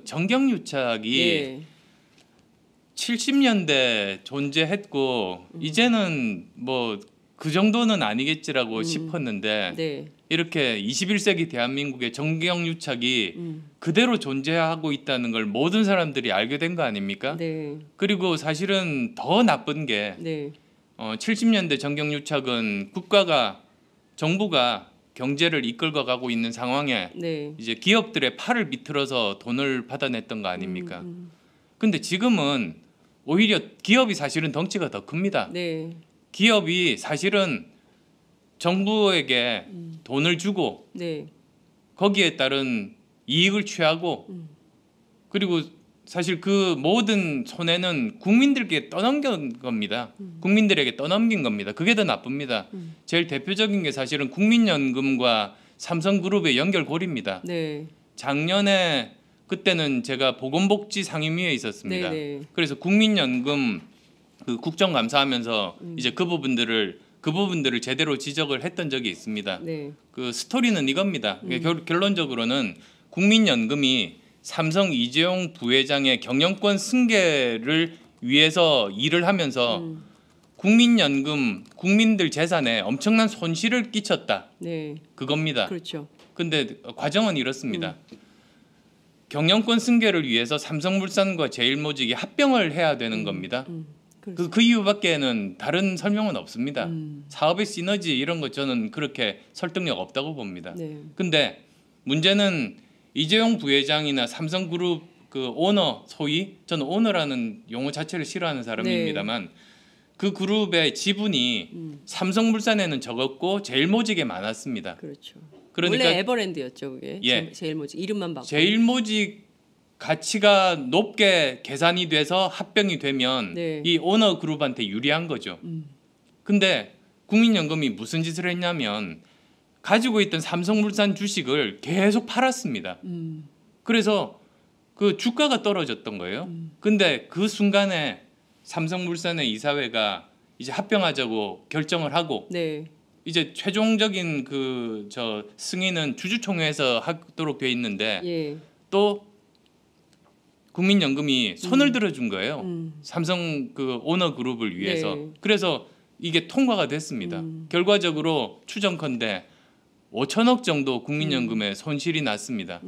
정경유착이 예. 70년대 존재했고 이제는 뭐 그 정도는 아니겠지라고 싶었는데 네. 이렇게 21세기 대한민국의 정경유착이 그대로 존재하고 있다는 걸 모든 사람들이 알게 된 거 아닙니까? 네. 그리고 사실은 더 나쁜 게 네. 70년대 정경유착은 정부가 경제를 이끌고 가고 있는 상황에 네. 이제 기업들의 팔을 비틀어서 돈을 받아냈던 거 아닙니까? 근데 지금은 오히려 기업이 사실은 덩치가 더 큽니다. 네. 기업이 사실은 정부에게 돈을 주고 네. 거기에 따른 이익을 취하고 그리고 사실 그 모든 손해는 국민들에게 떠넘긴 겁니다. 국민들에게 떠넘긴 겁니다. 그게 더 나쁩니다. 제일 대표적인 게 사실은 국민연금과 삼성그룹의 연결고리입니다. 네. 작년에 그때는 제가 보건복지 상임위에 있었습니다. 네네. 그래서 국민연금 그 국정감사하면서 이제 그 부분들을 제대로 지적을 했던 적이 있습니다. 네. 그 스토리는 이겁니다. 결론적으로는 국민연금이 삼성 이재용 부회장의 경영권 승계를 위해서 일을 하면서 국민연금 국민들 재산에 엄청난 손실을 끼쳤다. 네. 그겁니다. 그렇죠. 근데 과정은 이렇습니다. 경영권 승계를 위해서 삼성물산과 제일모직이 합병을 해야 되는 겁니다. 그 이유밖에는 다른 설명은 없습니다. 사업의 시너지 이런 거 저는 그렇게 설득력 없다고 봅니다. 네. 근데 문제는 이재용 부회장이나 삼성그룹 그 오너, 소위 저는 오너라는 용어 자체를 싫어하는 사람입니다만 그 그룹의 지분이 삼성물산에는 적었고 제일모직에 많았습니다. 그렇죠. 그러니까 원래 에버랜드였죠, 그게. 예. 제일모직 이름만 바꿔. 제일모직 가치가 높게 계산이 돼서 합병이 되면 네. 이 오너 그룹한테 유리한 거죠. 근데 국민연금이 무슨 짓을 했냐면 가지고 있던 삼성물산 주식을 계속 팔았습니다. 그래서 그 주가가 떨어졌던 거예요. 근데 그 순간에 삼성물산의 이사회가 이제 합병하자고 결정을 하고 네. 이제 최종적인 그 승인은 주주총회에서 하도록 돼 있는데 예. 또 국민연금이 손을 들어준 거예요. 삼성 그 오너 그룹을 위해서. 네. 그래서 이게 통과가 됐습니다. 결과적으로 추정컨대 5천억 정도 국민연금에 손실이 났습니다.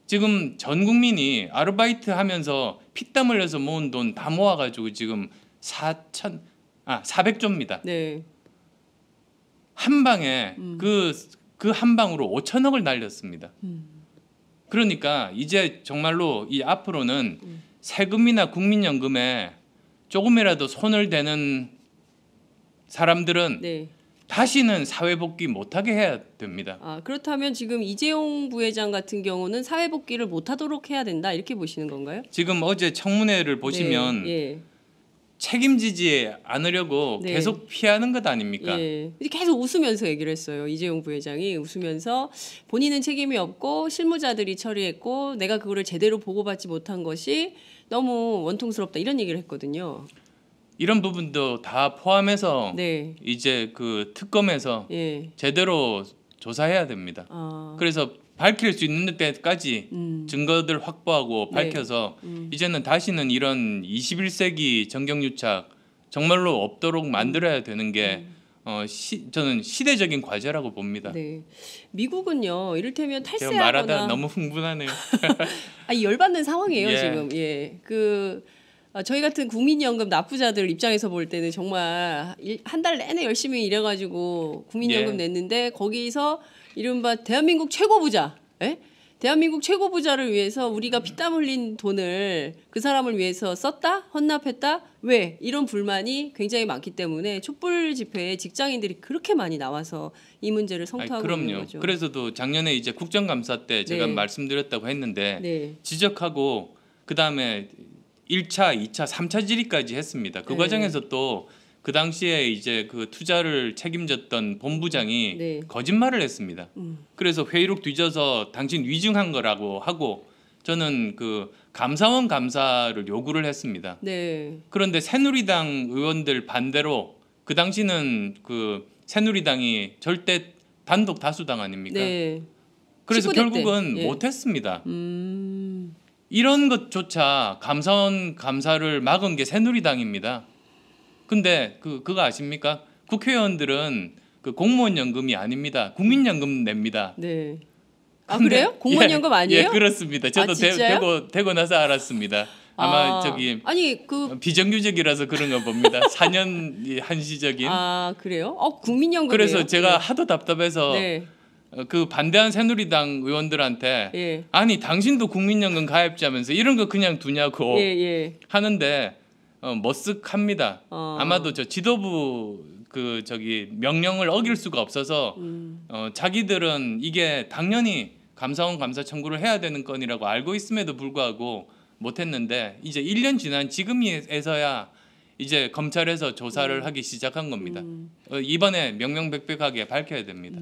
지금 전 국민이 아르바이트 하면서 피땀 흘려서 모은 돈 다 모아가지고 지금 400조입니다. 네. 한 방에 그 한 방으로 5천억을 날렸습니다. 그러니까 이제 정말로 이 앞으로는 세금이나 국민연금에 조금이라도 손을 대는 사람들은 네. 다시는 사회복귀 못하게 해야 됩니다. 아, 그렇다면 지금 이재용 부회장 같은 경우는 사회복귀를 못하도록 해야 된다 이렇게 보시는 건가요? 지금 어제 청문회를 보시면 네. 예. 책임지지 않으려고 네. 계속 피하는 것 아닙니까? 예. 계속 웃으면서 얘기를 했어요. 이재용 부회장이 웃으면서 본인은 책임이 없고 실무자들이 처리했고 내가 그거를 제대로 보고받지 못한 것이 너무 원통스럽다 이런 얘기를 했거든요. 이런 부분도 다 포함해서 네. 이제 그 특검에서 예. 제대로 조사해야 됩니다. 아. 그래서 밝힐 수 있는 때까지 증거들 확보하고 네. 밝혀서 이제는 다시는 이런 21세기 정경유착 정말로 없도록 만들어야 되는 게 저는 시대적인 과제라고 봅니다. 네. 미국은요. 이를테면 제가 말하다 탈세하거나 너무 흥분하네요. 열받는 상황이에요, 예. 지금. 예. 저희 같은 국민연금 납부자들 입장에서 볼 때는 정말 한 달 내내 열심히 일해가지고 국민연금 예. 냈는데 거기서 이른바 대한민국 최고 부자, 예? 대한민국 최고 부자를 위해서 우리가 피땀 흘린 돈을 그 사람을 위해서 썼다? 헌납했다? 왜? 이런 불만이 굉장히 많기 때문에 촛불 집회에 직장인들이 그렇게 많이 나와서 이 문제를 성토하고 있는 그럼요. 거죠. 그래서도 작년에 이제 국정감사 때 제가 네. 말씀드렸다고 했는데 네. 지적하고 그다음에 1차, 2차, 3차 질의까지 했습니다. 그 네. 과정에서 또 그 당시에 이제 그 투자를 책임졌던 본부장이 네. 거짓말을 했습니다. 그래서 회의록 뒤져서 당신 위증한 거라고 하고 저는 그 감사원 감사를 요구를 했습니다. 네. 그런데 새누리당 의원들 반대로 그 당시는 그 새누리당이 절대 단독 다수당 아닙니까? 네. 그래서 19대 결국은 때. 예. 못했습니다. 이런 것조차 감사원 감사를 막은 게 새누리당입니다. 근데 그거 아십니까? 국회의원들은 그 공무원 연금이 아닙니다. 국민연금 냅니다. 네. 아 근데- 그래요? 공무원 예, 연금 아니에요? 예, 그렇습니다. 저도 아, 진짜요? 되고 나서 알았습니다. 아마 저기 아니 그 비정규직이라서 그런 거 봅니다. 4년 한시적인. 아 그래요? 국민연금이에요. 그래서 제가 하도 답답해서 네. 그 반대한 새누리당 의원들한테 예. 아니 당신도 국민연금 가입자면서 이런 거 그냥 두냐고 예, 예. 하는데 머쓱합니다. 아마도 저 지도부 그 저기 명령을 어길 수가 없어서 자기들은 이게 당연히 감사원 감사 청구를 해야 되는 건이라고 알고 있음에도 불구하고 못했는데 이제 1년 지난 지금에서야 이제 검찰에서 조사를 하기 시작한 겁니다. 이번에 명명백백하게 밝혀야 됩니다.